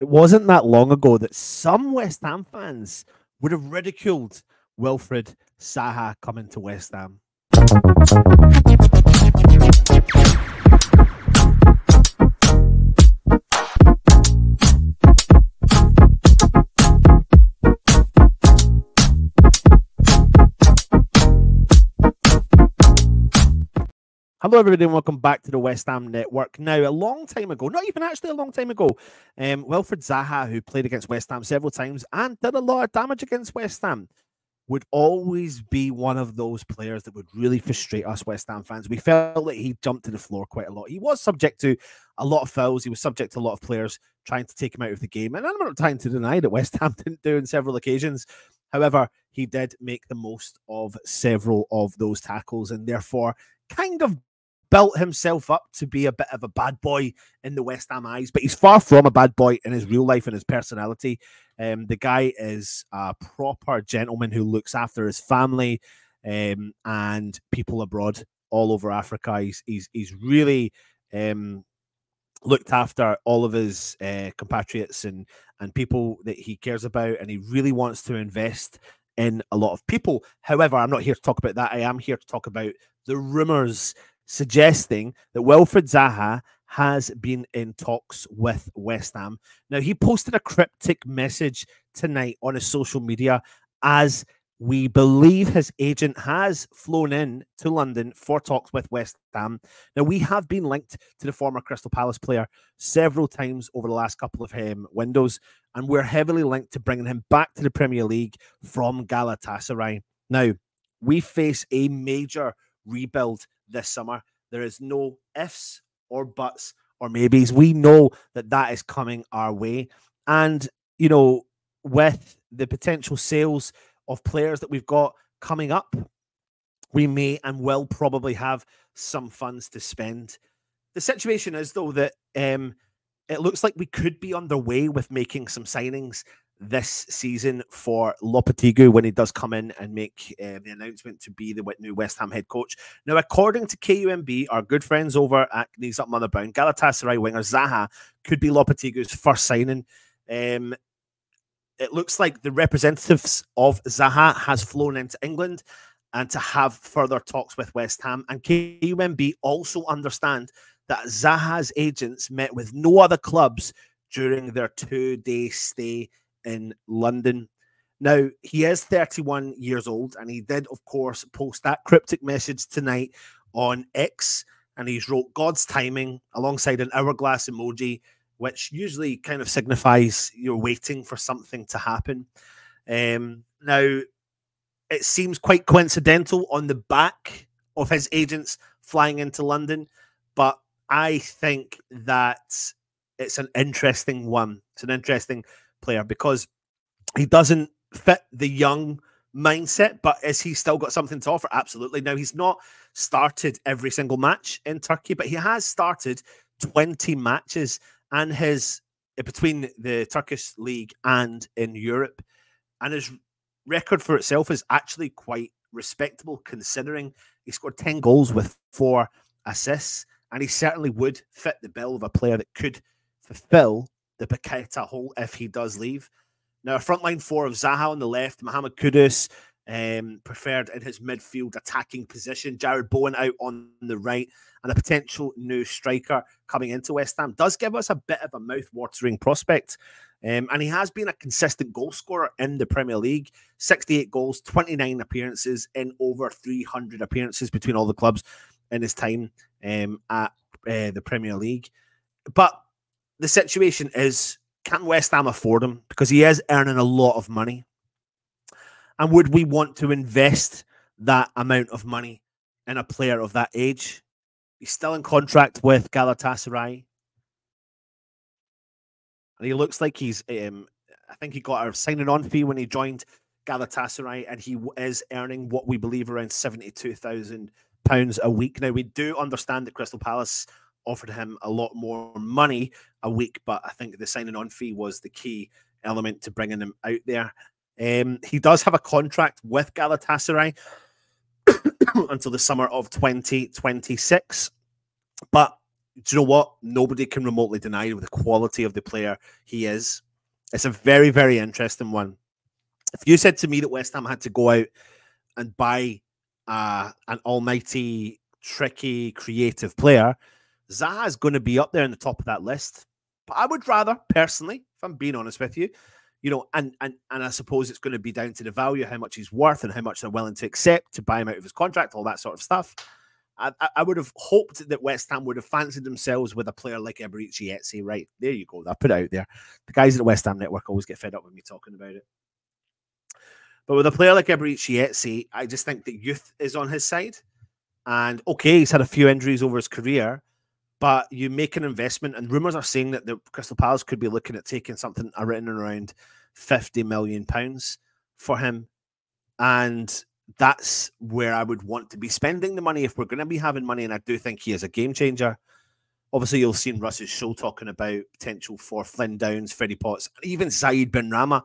It wasn't that long ago that some West Ham fans would have ridiculed Wilfried Zaha coming to West Ham. Hello, everybody, and welcome back to the West Ham Network. Now, a long time ago, not even actually a long time ago, Wilfried Zaha, who played against West Ham several times and did a lot of damage against West Ham, would always be one of those players that would really frustrate us West Ham fans. We felt like he jumped to the floor quite a lot. He was subject to a lot of fouls. He was subject to a lot of players trying to take him out of the game. And I'm not trying to deny that West Ham didn't do on several occasions. However, he did make the most of several of those tackles and therefore kind of built himself up to be a bit of a bad boy in the West Ham eyes, but he's far from a bad boy in his real life and his personality. The guy is a proper gentleman who looks after his family and people abroad all over Africa. He's really looked after all of his compatriots and people that he cares about, and he really wants to invest in a lot of people. However, I'm not here to talk about that. I am here to talk about the rumours suggesting that Wilfried Zaha has been in talks with West Ham. Now, he posted a cryptic message tonight on his social media as we believe his agent has flown in to London for talks with West Ham. Now, we have been linked to the former Crystal Palace player several times over the last couple of windows, and we're heavily linked to bringing him back to the Premier League from Galatasaray. Now, we face a major rebuild this summer. There is no ifs or buts or maybes. We know that that is coming our way. And, you know, with the potential sales of players that we've got coming up, we may and will probably have some funds to spend. The situation is, though, that it looks like we could be underway with making some signings this season for Lopetegui when he does come in and make the announcement to be the new West Ham head coach. Now, according to KUMB, our good friends over at Knees Up Motherbound, Galatasaray winger Zaha could be Lopetegui's first signing. It looks like the representatives of Zaha has flown into England and to have further talks with West Ham. And KUMB also understand that Zaha's agents met with no other clubs during their 2-day stay in London. Now, he is 31 years old, and he did, of course, post that cryptic message tonight on X, and he's wrote God's timing alongside an hourglass emoji, which usually kind of signifies you're waiting for something to happen. Now, it seems quite coincidental on the back of his agents flying into London, but I think that it's an interesting one. It's an interesting player because he doesn't fit the young mindset, but is he still got something to offer? Absolutely. Now, he's not started every single match in Turkey, but he has started 20 matches and his between the Turkish league and in Europe, and his record for itself is actually quite respectable considering he scored 10 goals with 4 assists, and he certainly would fit the bill of a player that could fulfill the Paqueta hole if he does leave. Now, a frontline 4 of Zaha on the left, Mohamed Kudus preferred in his midfield attacking position, Jared Bowen out on the right, and a potential new striker coming into West Ham does give us a bit of a mouth-watering prospect. And he has been a consistent goal scorer in the Premier League, 68 goals, 29 appearances in over 300 appearances between all the clubs in his time at the Premier League. But the situation is, can West Ham afford him? Because he is earning a lot of money. And would we want to invest that amount of money in a player of that age? He's still in contract with Galatasaray. And he looks like he's, I think he got a signing on fee when he joined Galatasaray, and he is earning what we believe around £72,000 a week. Now, we do understand that Crystal Palace offered him a lot more money a week, but I think the signing on fee was the key element to bringing him out there. He does have a contract with Galatasaray until the summer of 2026, but do you know what? Nobody can remotely deny the quality of the player he is. It's a very, very interesting one. If you said to me that West Ham had to go out and buy an almighty, tricky, creative player, Zaha is going to be up there in the top of that list. But I would rather, personally, if I'm being honest with you, and I suppose it's going to be down to the value, how much he's worth and how much they're willing to accept to buy him out of his contract, all that sort of stuff. I would have hoped that West Ham would have fancied themselves with a player like Wilfried Zaha'S. Right, there you go. I put it out there. The guys at the West Ham Network always get fed up with me talking about it. But with a player like Wilfried Zaha'S, I just think that youth is on his side. And okay, he's had a few injuries over his career, but you make an investment, and rumours are saying that the Crystal Palace could be looking at taking something written around £50 million for him. And that's where I would want to be spending the money if we're going to be having money. And I do think he is a game changer. Obviously, you'll see in Russ's show talking about potential for Flynn Downs, Freddie Potts, even Zaid Benrahma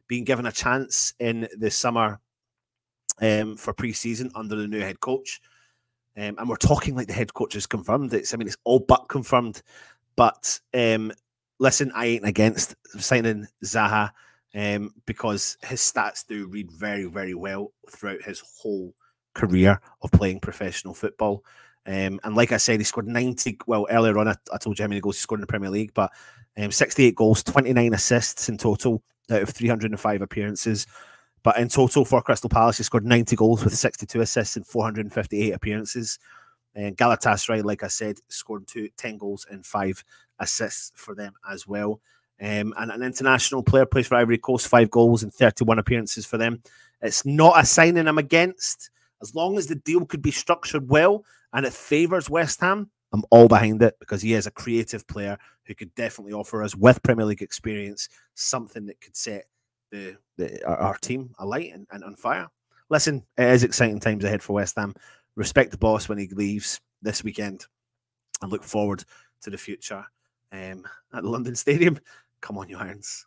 being given a chance in the summer for pre-season under the new head coach. And we're talking like the head coach is confirmed. It's all but confirmed. But listen, I ain't against signing Zaha because his stats do read very, very well throughout his whole career of playing professional football. And like I said, he scored 90. Well, earlier on, I told you how many goals he scored in the Premier League, but 68 goals, 29 assists in total out of 305 appearances. But in total for Crystal Palace, he scored 90 goals with 62 assists in 458 appearances. And Galatasaray, like I said, scored 10 goals and 5 assists for them as well. And an international player, plays for Ivory Coast, 5 goals and 31 appearances for them. It's not a signing I'm against. As long as the deal could be structured well and it favours West Ham, I'm all behind it because he is a creative player who could definitely offer us, with Premier League experience, something that could set our team alight and on fire. Listen, it is exciting times ahead for West Ham. Respect the boss when he leaves this weekend and look forward to the future at the London Stadium. Come on, you Irons.